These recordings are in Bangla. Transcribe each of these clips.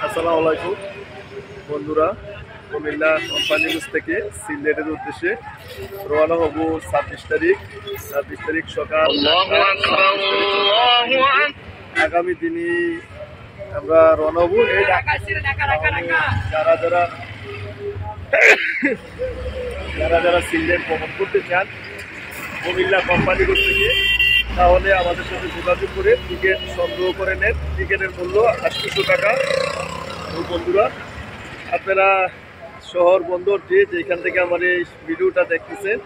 আসসালামু আলাইকুম বন্ধুরা, কুমিল্লা কোম্পানিগঞ্জ থেকে সিলেটের উদ্দেশ্যে রওনা হব 26 তারিখ সকাল। আগামী দিনে আমরা রওনা হব। যারা যারা সিলেট ভ্রমণ করতে চান কুমিল্লা কোম্পানিগঞ্জ থেকে, তাহলে আমাদের সাথে যোগাযোগ করে টিকিট সংগ্রহ করে নেন। টিকিটের মূল্য 800 টাকা। তো বন্ধুরা, আপনারা শহর বন্দর যেখান থেকে আমার এই ভিডিওটা দেখতেছেন,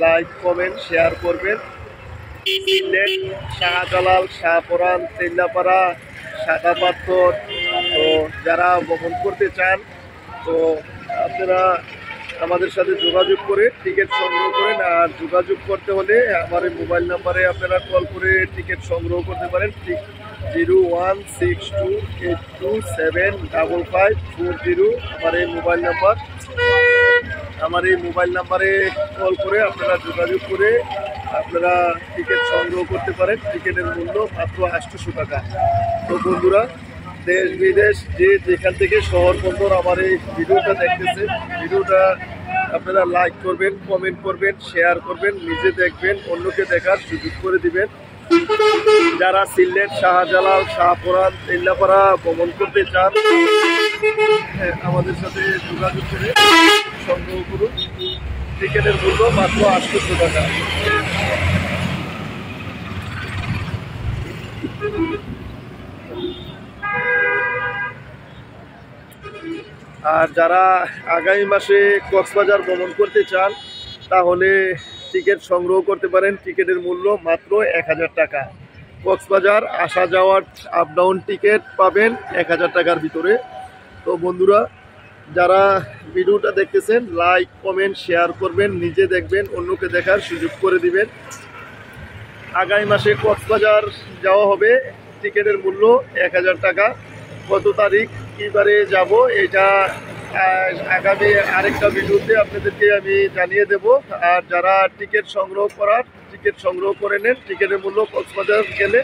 লাইক কমেন্ট শেয়ার করবেন। সিলেট, শাহজালাল, শাহপরান, তেল্লাপাড়া, সাদা পাথর, তো যারা ভ্রমণ করতে চান, তো আপনারা আমাদের সাথে যোগাযোগ করে টিকিট সংগ্রহ করেন। আর যোগাযোগ করতে হলে আমার এই মোবাইল নাম্বারে আপনারা কল করে টিকিট সংগ্রহ করতে পারেন। 016282755540 আমার এই মোবাইল নাম্বার। আমার এই মোবাইল নাম্বারে কল করে আপনারা যোগাযোগ করে আপনারা টিকিট সংগ্রহ করতে পারেন। টিকিটের মূল্য মাত্র 800 টাকা। তো বন্ধুরা, দেশ বিদেশ যেখান থেকে শহর বন্দর আমার এই ভিডিওটা দেখতেছেন, ভিডিওটা আপনারা লাইক করবেন, কমেন্ট করবেন, শেয়ার করবেন, নিজে দেখবেন, অন্যকে দেখার সুযোগ করে দিবেন। যারা সিলেট, শাহজালাল, শাহপরান, তেল্লাপাড়া ভ্রমণ করতে চান, আমাদের সাথে যোগাযোগ করে সংগ্রহ করুন। টিকিটের মূল্য মাত্র 800 টাকা। আর যারা আগামী মাসে কক্সবাজার ভ্রমণ করতে চান, তাহলে টিকিট সংগ্রহ করতে পারেন। টিকিটের মূল্য মাত্র 1000 টাকা। কক্সবাজার আসা যাওয়ার আপ ডাউন টিকিট পাবেন 1000 টাকার ভিতরে। তো বন্ধুরা, যারা ভিডিওটা দেখতেছেন, লাইক কমেন্ট শেয়ার করবেন, নিজে দেখবেন, অন্যকে দেখার সুযোগ করে দিবেন। আগামী মাসে কক্সবাজার যাওয়া হবে। টিকিটের মূল্য 1000 টাকা। কত তারিখ কীবারে যাব, এটা আগামী আরেকটা ভিডিওতে আপনাদেরকে আমি জানিয়ে দেব। আর যারা টিকিট সংগ্রহ করে নেন। টিকিটের মূল্য কক্সবাজার গেলে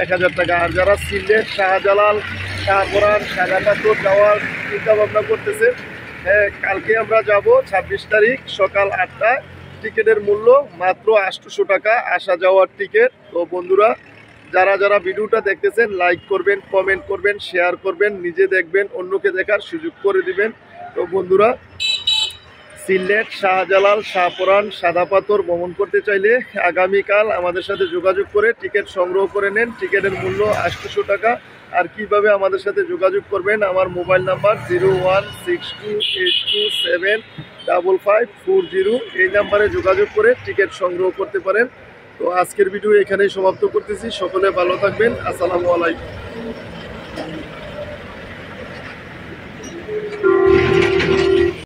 1000 টাকা। আর যারা সিলেট, শাহজালাল, শাহপরান, সাদা পাথর যাওয়ার চিন্তা ভাবনা করতেছেন, কালকে আমরা যাব 26 তারিখ সকাল 8টায়। টিকিটের মূল্য মাত্র 800 টাকা আসা যাওয়ার টিকিট। তো বন্ধুরা, যারা যারা ভিডিওটা দেখতেছেন, লাইক করবেন, কমেন্ট করবেন, শেয়ার করবেন, নিজে দেখবেন, অন্যকে দেখার সুযোগ করে দিবেন। তো বন্ধুরা, সিলেট, শাহজালাল, শাহপরান, সাদা পাথর ভ্রমণ করতে চাইলে আগামীকাল আমাদের সাথে যোগাযোগ করে টিকিট সংগ্রহ করে নেন। টিকিটের মূল্য 800 টাকা। আর কিভাবে আমাদের সাথে যোগাযোগ করবেন, আমার মোবাইল নাম্বার 016282755540, এই নাম্বারে যোগাযোগ করে টিকিট সংগ্রহ করতে পারেন। তো আজকের ভিডিও এখানেই সমাপ্ত করতেছি। সকলে ভালো থাকবেন। আসসালামু আলাইকুম।